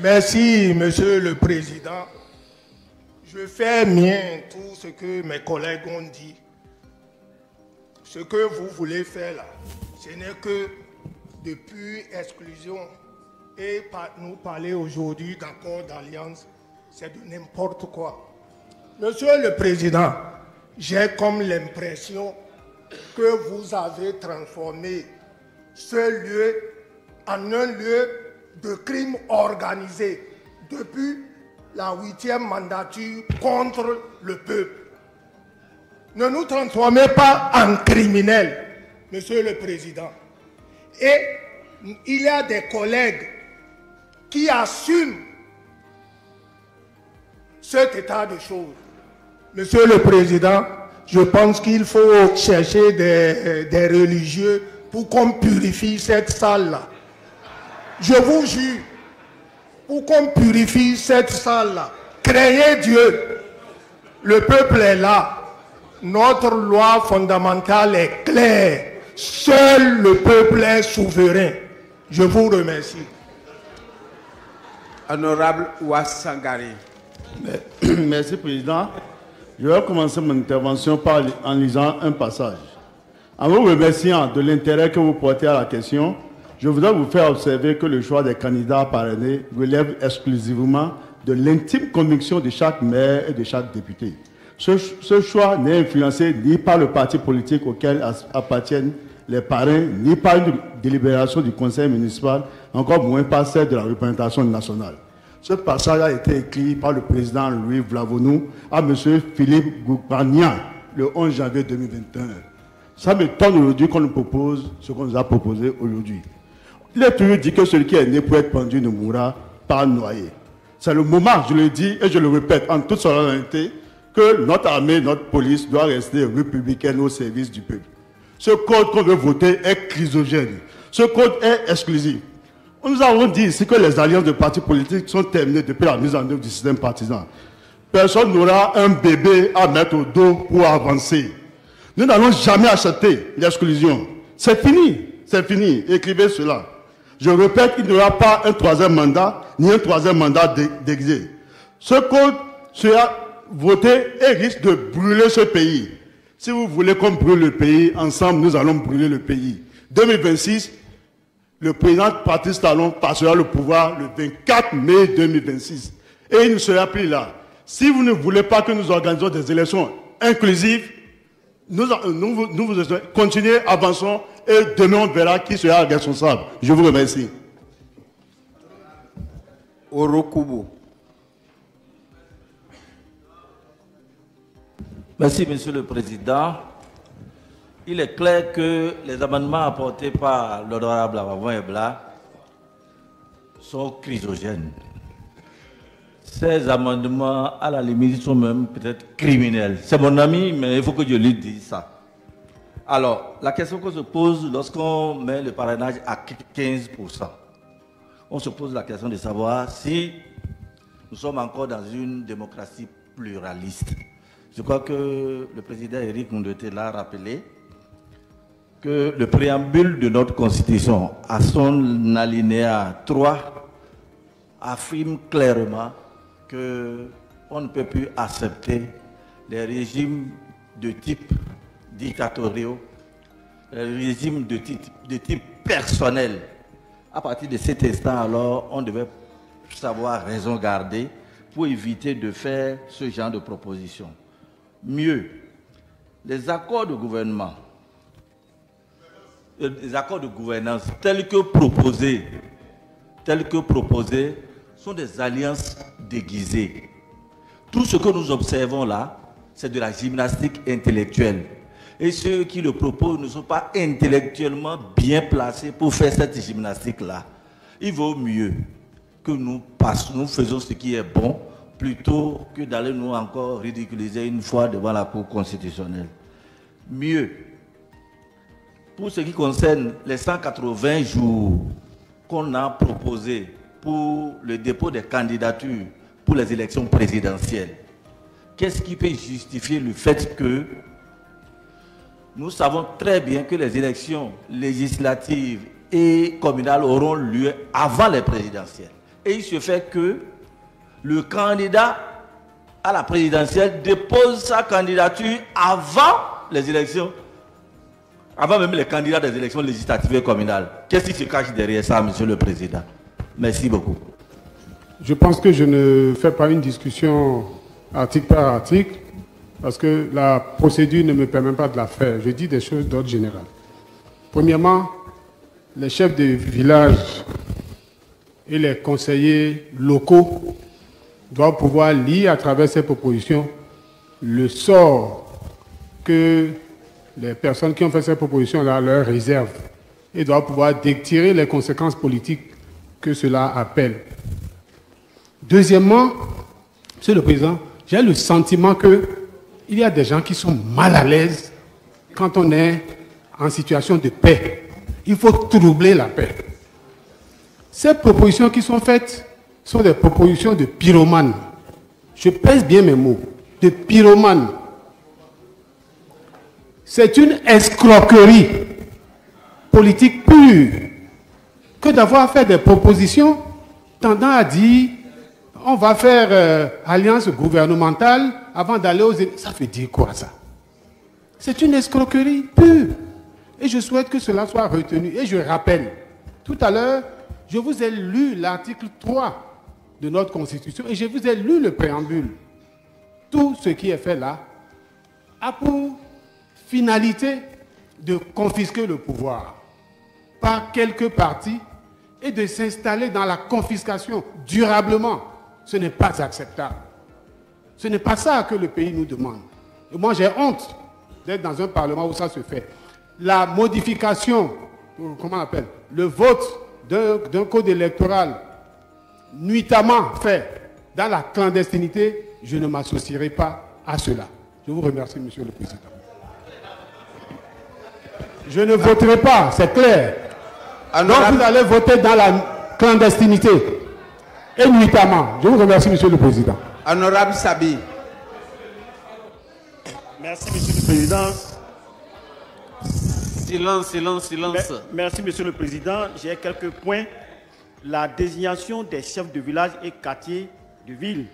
Merci, Monsieur le Président. Je fais mien tout ce que mes collègues ont dit. Ce que vous voulez faire là, ce n'est que depuis exclusion et nous parler aujourd'hui d'accord d'alliance, c'est de n'importe quoi. Monsieur le Président, j'ai comme l'impression que vous avez transformé ce lieu en un lieu de crime organisé depuis la 8e mandature contre le peuple. Ne nous transformez pas en criminels, Monsieur le Président. Et il y a des collègues qui assument cet état de choses. Monsieur le Président, je pense qu'il faut chercher des religieux pour qu'on purifie cette salle-là. Je vous jure, pour qu'on purifie cette salle-là, craignez Dieu. Le peuple est là. Notre loi fondamentale est claire. Seul le peuple est souverain. Je vous remercie. Honorable Ouassangari. Merci, Président. Je vais commencer mon intervention en lisant un passage. En vous remerciant de l'intérêt que vous portez à la question, je voudrais vous faire observer que le choix des candidats parrainés relève exclusivement de l'intime conviction de chaque maire et de chaque député. Ce choix n'est influencé ni par le parti politique auquel appartiennent les parrains, ni par une délibération du conseil municipal, encore moins par celle de la représentation nationale. Ce passage a été écrit par le président Louis Vlavonou à M. Philippe Goupagnan le 11 janvier 2021. Ça m'étonne aujourd'hui qu'on nous propose ce qu'on nous a proposé aujourd'hui. Il est toujours dit que celui qui est né pour être pendu ne mourra pas noyé. C'est le moment, je le dis et je le répète en toute solennité, que notre armée, notre police doit rester républicaine au service du peuple. Ce code qu'on veut voter est chrysogène. Ce code est exclusif. Nous avons dit ici que les alliances de partis politiques sont terminées depuis la mise en œuvre du système partisan. Personne n'aura un bébé à mettre au dos pour avancer. Nous n'allons jamais accepter l'exclusion. C'est fini, c'est fini. Écrivez cela. Je répète, il n'y aura pas un troisième mandat, ni un troisième mandat déguisé. Ce code sera voté et risque de brûler ce pays. Si vous voulez qu'on brûle le pays, ensemble, nous allons brûler le pays. 2026, le président Patrice Talon passera le pouvoir le 24 mai 2026. Et il ne sera plus là. Si vous ne voulez pas que nous organisions des élections inclusives, nous continuez, avançons, et demain on verra qui sera responsable. Je vous remercie. Orokubu. Merci, Monsieur le Président. Il est clair que les amendements apportés par l'honorable Avavon Ebla sont chrysogènes. Ces amendements, à la limite, sont même peut-être criminels. C'est mon ami, mais il faut que je lui dise ça. Alors, la question qu'on se pose lorsqu'on met le parrainage à 15%, on se pose la question de savoir si nous sommes encore dans une démocratie pluraliste. Je crois que le président Éric Ndoté l'a rappelé, que le préambule de notre Constitution, à son alinéa 3, affirme clairement qu'on ne peut plus accepter les régimes de type dictatoriaux, les régimes de type personnel. À partir de cet instant, alors, on devait savoir raison garder pour éviter de faire ce genre de propositions. Mieux, les accords de gouvernement, les accords de gouvernance tels que proposés, sont des alliances déguisées. Tout ce que nous observons là, c'est de la gymnastique intellectuelle. Et ceux qui le proposent ne sont pas intellectuellement bien placés pour faire cette gymnastique-là. Il vaut mieux que nous faisons ce qui est bon, plutôt que d'aller nous encore ridiculiser une fois devant la Cour constitutionnelle. Mieux, pour ce qui concerne les 180 jours qu'on a proposés pour le dépôt des candidatures pour les élections présidentielles, qu'est-ce qui peut justifier le fait que nous savons très bien que les élections législatives et communales auront lieu avant les présidentielles? Et il se fait que le candidat à la présidentielle dépose sa candidature avant les élections, avant même les candidats des élections législatives et communales. Qu'est-ce qui se cache derrière ça, Monsieur le Président? Merci beaucoup. Je pense que je ne fais pas une discussion article par article, parce que la procédure ne me permet pas de la faire. Je dis des choses d'ordre général. Premièrement, les chefs de village et les conseillers locaux doivent pouvoir lire à travers ces propositions le sort que les personnes qui ont fait ces propositions-là leur réservent et doivent pouvoir détirer les conséquences politiques que cela appelle. Deuxièmement, Monsieur le Président, j'ai le sentiment qu'il y a des gens qui sont mal à l'aise quand on est en situation de paix. Il faut troubler la paix. Ces propositions qui sont faites sont des propositions de pyromanes. Je pèse bien mes mots, de pyromanes. C'est une escroquerie politique pure que d'avoir fait des propositions tendant à dire on va faire alliance gouvernementale avant d'aller aux élections. Ça veut dire quoi ça? C'est une escroquerie pure. Et je souhaite que cela soit retenu. Et je rappelle, tout à l'heure, je vous ai lu l'article 3 de notre Constitution et je vous ai lu le préambule. Tout ce qui est fait là a pour finalité de confisquer le pouvoir par quelques partis et de s'installer dans la confiscation durablement. Ce n'est pas acceptable. Ce n'est pas ça que le pays nous demande. Et moi, j'ai honte d'être dans un parlement où ça se fait. La modification, comment on appelle, le vote d'un code électoral nuitamment fait dans la clandestinité, je ne m'associerai pas à cela. Je vous remercie, Monsieur le Président. Je ne voterai pas, c'est clair. Donc vous allez voter dans la clandestinité et nuitamment. Je vous remercie, Monsieur le Président. Honorable Sabi. Merci, Monsieur le Président. Silence, silence, silence. Merci, Monsieur le Président. J'ai quelques points. La désignation des chefs de village et quartiers de ville,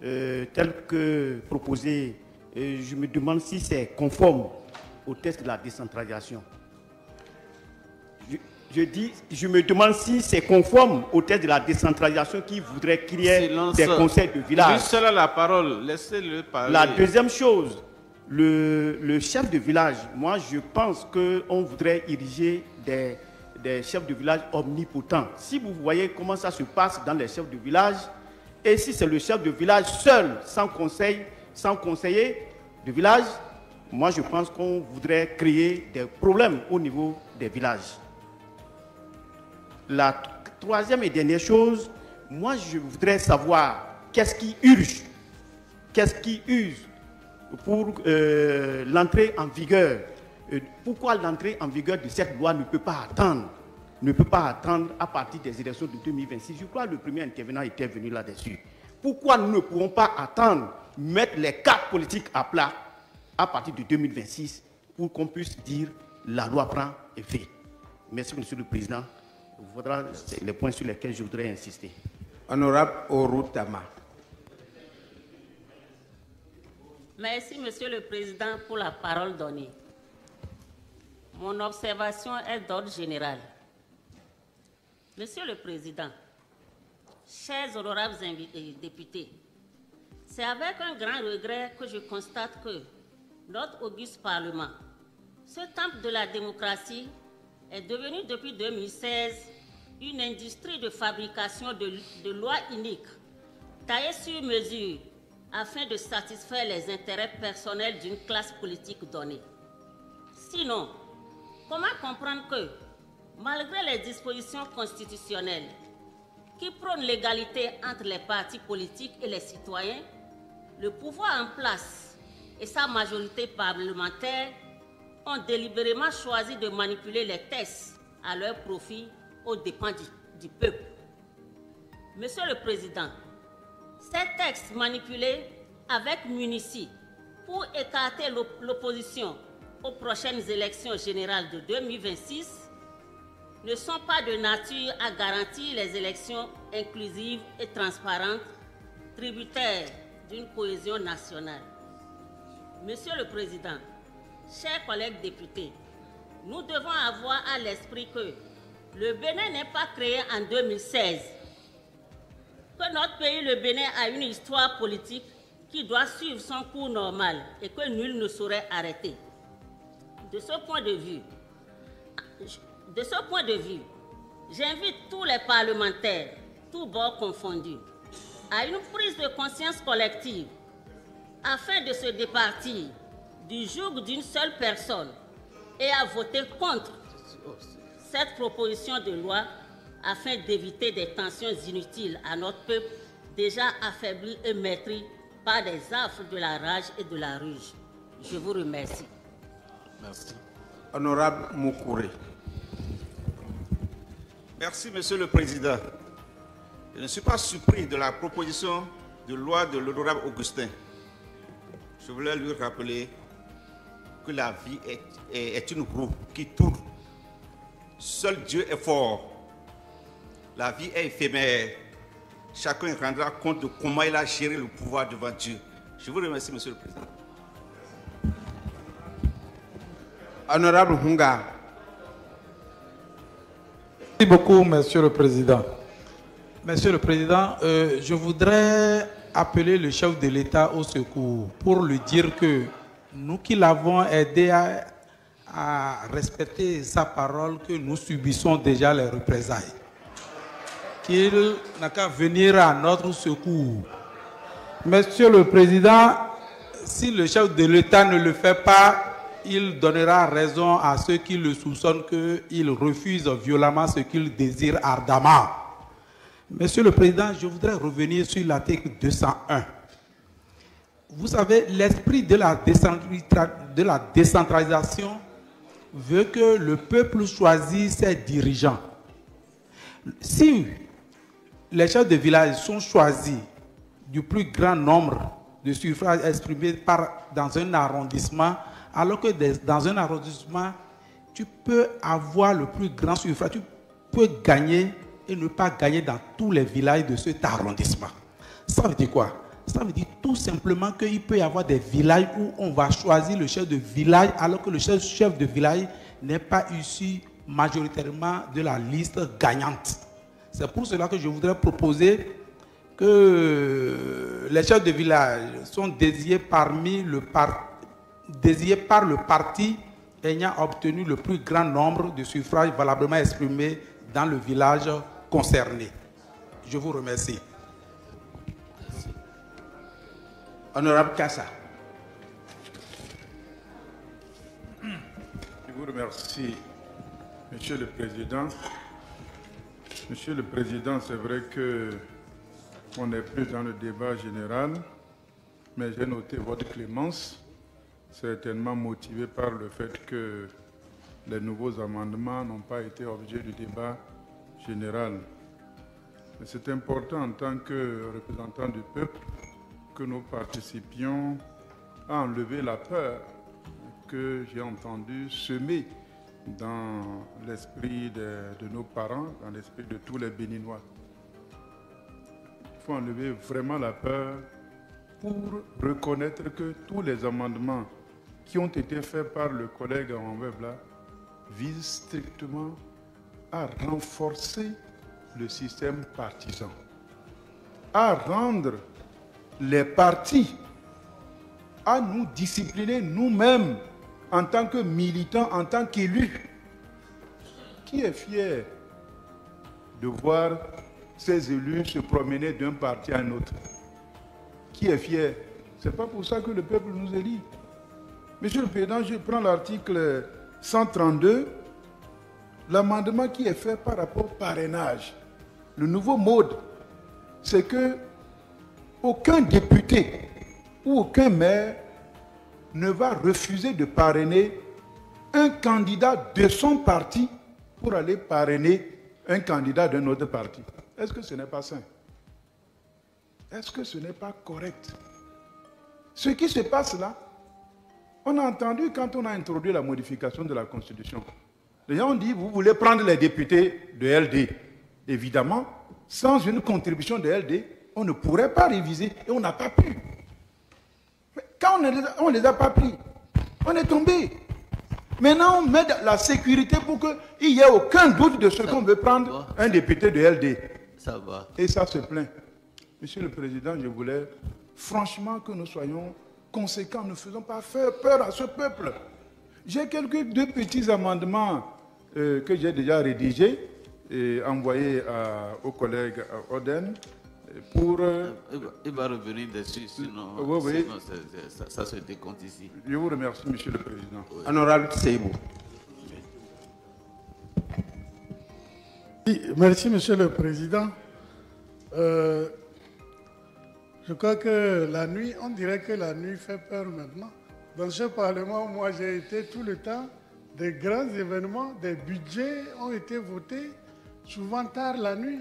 tel que proposé, je me demande si c'est conforme au test de la décentralisation. Je me demande si c'est conforme au test de la décentralisation qui voudrait qu'il y ait des conseils de village. Lui seul a la parole, laissez-le parler. La deuxième chose, le chef de village, moi je pense qu'on voudrait ériger des chefs de village omnipotents. Si vous voyez comment ça se passe dans les chefs de village, et si c'est le chef de village seul, sans conseiller de village, moi je pense qu'on voudrait créer des problèmes au niveau des villages. La troisième et dernière chose, moi je voudrais savoir qu'est-ce qui urge pour l'entrée en vigueur. Pourquoi l'entrée en vigueur de cette loi ne peut pas attendre à partir des élections de 2026. Je crois que le premier intervenant était venu là-dessus. Pourquoi nous ne pouvons pas attendre, mettre les cartes politiques à plat à partir de 2026 pour qu'on puisse dire la loi prend effet. Merci, Monsieur le Président. Voilà les points sur lesquels je voudrais insister. Honorable Orutama. Merci, Monsieur le Président, pour la parole donnée. Mon observation est d'ordre général. Monsieur le Président, chers honorables députés, c'est avec un grand regret que je constate que notre auguste Parlement, ce temple de la démocratie, est devenu depuis 2016 une industrie de fabrication de lois iniques, taillées sur mesure afin de satisfaire les intérêts personnels d'une classe politique donnée. Sinon, comment comprendre que, malgré les dispositions constitutionnelles qui prônent l'égalité entre les partis politiques et les citoyens, le pouvoir en place et sa majorité parlementaire ont délibérément choisi de manipuler les textes à leur profit aux dépens du peuple. Monsieur le Président, ces textes manipulés avec munitie pour écarter l'opposition aux prochaines élections générales de 2026 ne sont pas de nature à garantir les élections inclusives et transparentes, tributaires d'une cohésion nationale. Monsieur le Président, chers collègues députés, nous devons avoir à l'esprit que le Bénin n'est pas créé en 2016, que notre pays, le Bénin, a une histoire politique qui doit suivre son cours normal et que nul ne saurait arrêter. De ce point de vue, j'invite tous les parlementaires, tous bords confondus, à une prise de conscience collective afin de se départir du joug d'une seule personne et à voter contre cette proposition de loi afin d'éviter des tensions inutiles à notre peuple déjà affaibli et meurtri par des affres de la rage et de la ruse. Je vous remercie. Merci. Honorable Moukouré. Merci, Monsieur le Président. Je ne suis pas surpris de la proposition de loi de l'honorable Augustin. Je voulais lui rappeler que la vie est une roue qui tourne. Seul Dieu est fort. La vie est éphémère. Chacun rendra compte de comment il a géré le pouvoir devant Dieu. Je vous remercie, Monsieur le Président. Honorable Hunga. Merci beaucoup, Monsieur le Président. Monsieur le Président, je voudrais appeler le chef de l'État au secours pour lui dire que nous qui l'avons aidé à respecter sa parole, que nous subissons déjà les représailles. Qu'il n'a qu'à venir à notre secours. Monsieur le Président, si le chef de l'État ne le fait pas, il donnera raison à ceux qui le soupçonnent qu'il refuse violemment ce qu'il désire ardemment. Monsieur le Président, je voudrais revenir sur l'article 201. Vous savez, l'esprit de la décentralisation veut que le peuple choisisse ses dirigeants. Si les chefs de village sont choisis du plus grand nombre de suffrages exprimés dans un arrondissement, alors que dans un arrondissement, tu peux avoir le plus grand suffrage, tu peux gagner et ne pas gagner dans tous les villages de cet arrondissement. Ça veut dire quoi? Ça veut dire tout simplement qu'il peut y avoir des villages où on va choisir le chef de village alors que le chef de village n'est pas issu majoritairement de la liste gagnante. C'est pour cela que je voudrais proposer que les chefs de village sont désignés par le parti ayant obtenu le plus grand nombre de suffrages valablement exprimés dans le village concerné. Je vous remercie. Honorable Kassa. Je vous remercie, Monsieur le Président. Monsieur le Président, c'est vrai qu'on est plus dans le débat général, mais j'ai noté votre clémence, certainement motivée par le fait que les nouveaux amendements n'ont pas été objet du débat général. Mais c'est important en tant que représentant du peuple que nous participions à enlever la peur que j'ai entendu semer dans l'esprit de nos parents, dans l'esprit de tous les Béninois. Il faut enlever vraiment la peur pour reconnaître que tous les amendements qui ont été faits par le collègue Amambebla visent strictement à renforcer le système partisan, à rendre les partis, à nous discipliner nous-mêmes en tant que militants, en tant qu'élus. Qui est fier de voir ces élus se promener d'un parti à un autre? Qui est fier? Ce n'est pas pour ça que le peuple nous élit. Monsieur le Président, je prends l'article 132, l'amendement qui est fait par rapport au parrainage. Le nouveau mode, c'est que aucun député ou aucun maire ne va refuser de parrainer un candidat de son parti pour aller parrainer un candidat d'un autre parti. Est-ce que ce n'est pas sain? Est-ce que ce n'est pas correct? Ce qui se passe là, on a entendu quand on a introduit la modification de la Constitution. Les gens ont dit, vous voulez prendre les députés de LD. Évidemment, sans une contribution de LD, on ne pourrait pas réviser et on n'a pas pu. Mais quand on ne les a pas pris, on est tombé. Maintenant, on met la sécurité pour qu'il n'y ait aucun doute de ce qu'on veut prendre un député de LD. Ça va. Et ça se plaint. Monsieur le Président, je voulais franchement que nous soyons conséquents. Ne faisons pas faire peur à ce peuple. J'ai deux petits amendements que j'ai déjà rédigés et envoyés au collègue Oden pour... Il va revenir dessus, sinon, oui. sinon ça se décompte ici. Je vous remercie, Monsieur le Président. Oui. Honorable Seibou. Merci, Monsieur le Président. Je crois que la nuit, on dirait que la nuit fait peur maintenant. Dans ce Parlement, moi j'ai été tout le temps, des grands événements, des budgets ont été votés, souvent tard la nuit.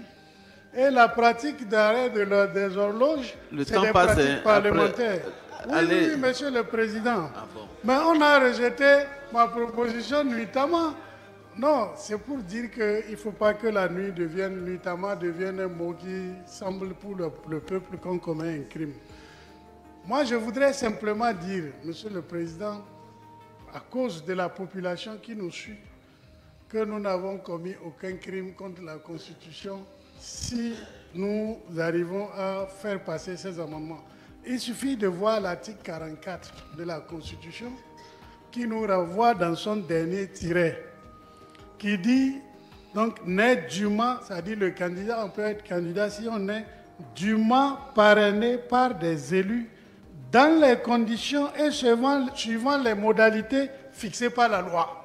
Et la pratique d'arrêt des horloges, c'est des pratiques parlementaires. Oui, Monsieur le Président. Ah bon. Mais on a rejeté ma proposition nuitamment. Non, c'est pour dire qu'il ne faut pas que la nuit nuitamment devienne un mot qui semble pour le peuple qu'on commet un crime. Moi, je voudrais simplement dire, Monsieur le Président, à cause de la population qui nous suit, que nous n'avons commis aucun crime contre la Constitution si nous arrivons à faire passer ces amendements. Il suffit de voir l'article 44 de la Constitution qui nous renvoie dans son dernier tiret, qui dit, donc, n'est dûment, c'est-à-dire le candidat, on peut être candidat si on est dûment parrainé par des élus dans les conditions et suivant les modalités fixées par la loi.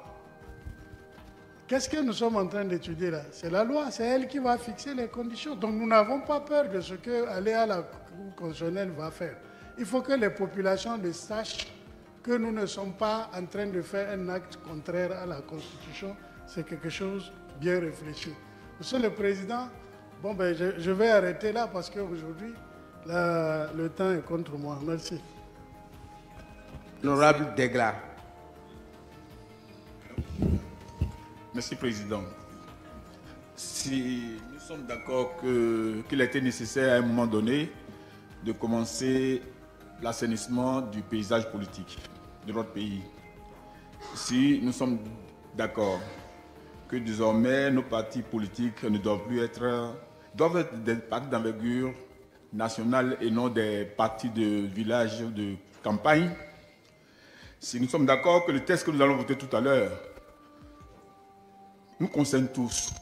Qu'est-ce que nous sommes en train d'étudier là? C'est la loi, c'est elle qui va fixer les conditions. Donc nous n'avons pas peur de ce qu'aller à la Cour constitutionnelle va faire. Il faut que les populations le sachent que nous ne sommes pas en train de faire un acte contraire à la Constitution. C'est quelque chose bien réfléchi. Monsieur le Président, bon ben, je vais arrêter là parce qu'aujourd'hui, le temps est contre moi. Merci. L'honorable Degla. Merci, Président. Si nous sommes d'accord qu'il a été nécessaire à un moment donné de commencer l'assainissement du paysage politique de notre pays, si nous sommes d'accord que désormais nos partis politiques ne doivent plus être, doivent être des partis d'envergure nationale et non des partis de village, de campagne, si nous sommes d'accord que le texte que nous allons voter tout à l'heure nous concerne tous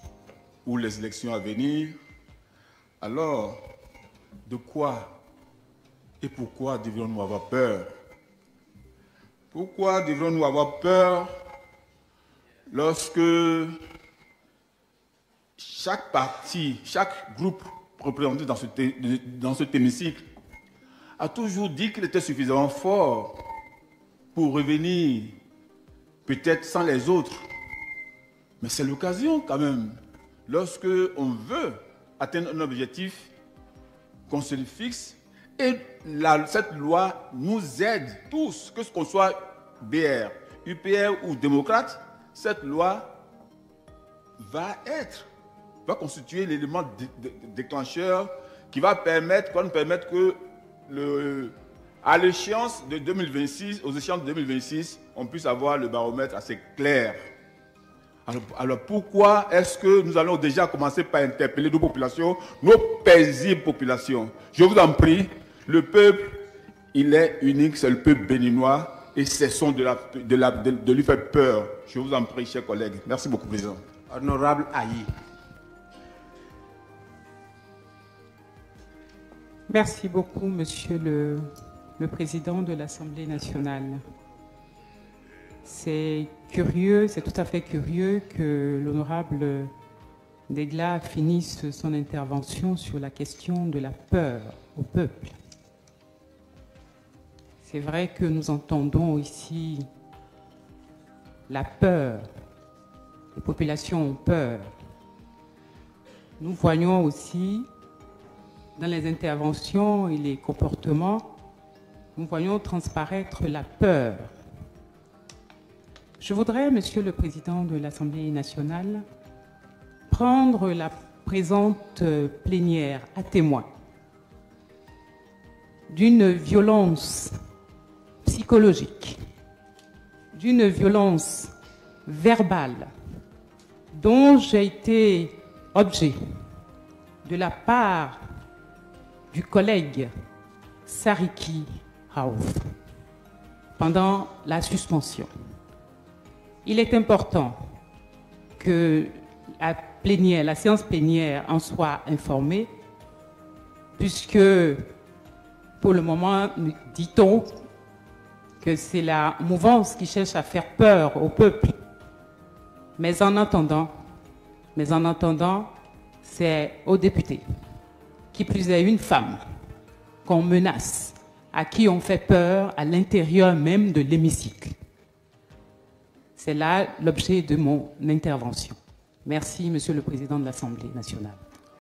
pour les élections à venir, alors de quoi et pourquoi devrions-nous avoir peur? Pourquoi devrions-nous avoir peur lorsque chaque parti, chaque groupe représenté dans cet hémicycle a toujours dit qu'il était suffisamment fort pour revenir, peut-être sans les autres? Mais c'est l'occasion quand même, lorsque on veut atteindre un objectif, qu'on se le fixe, et cette loi nous aide tous, que ce qu'on soit BR, UPR ou démocrate, cette loi va constituer l'élément déclencheur qui va nous permettre que à l'échéance de 2026, aux échéances de 2026, on puisse avoir le baromètre assez clair. Alors pourquoi est-ce que nous allons déjà commencer par interpeller nos populations, nos paisibles populations? Je vous en prie, le peuple, il est unique, c'est le peuple béninois et cessons de lui faire peur. Je vous en prie, chers collègues. Merci beaucoup, Président. Honorable Aïe. Merci beaucoup, Monsieur le Président de l'Assemblée nationale. C'est curieux, c'est tout à fait curieux que l'honorable Degla finisse son intervention sur la question de la peur au peuple. C'est vrai que nous entendons ici la peur. Les populations ont peur. Nous voyons aussi dans les interventions et les comportements, nous voyons transparaître la peur. Je voudrais, Monsieur le Président de l'Assemblée nationale, prendre la présente plénière à témoin d'une violence psychologique, d'une violence verbale dont j'ai été objet de la part du collègue Sariki Raouf pendant la suspension. Il est important que la séance plénière en soit informée, puisque pour le moment, dit-on que c'est la mouvance qui cherche à faire peur au peuple. Mais en attendant, c'est aux députés, qui plus est une femme, qu'on menace, à qui on fait peur à l'intérieur même de l'hémicycle. C'est là l'objet de mon intervention. Merci, Monsieur le Président de l'Assemblée nationale.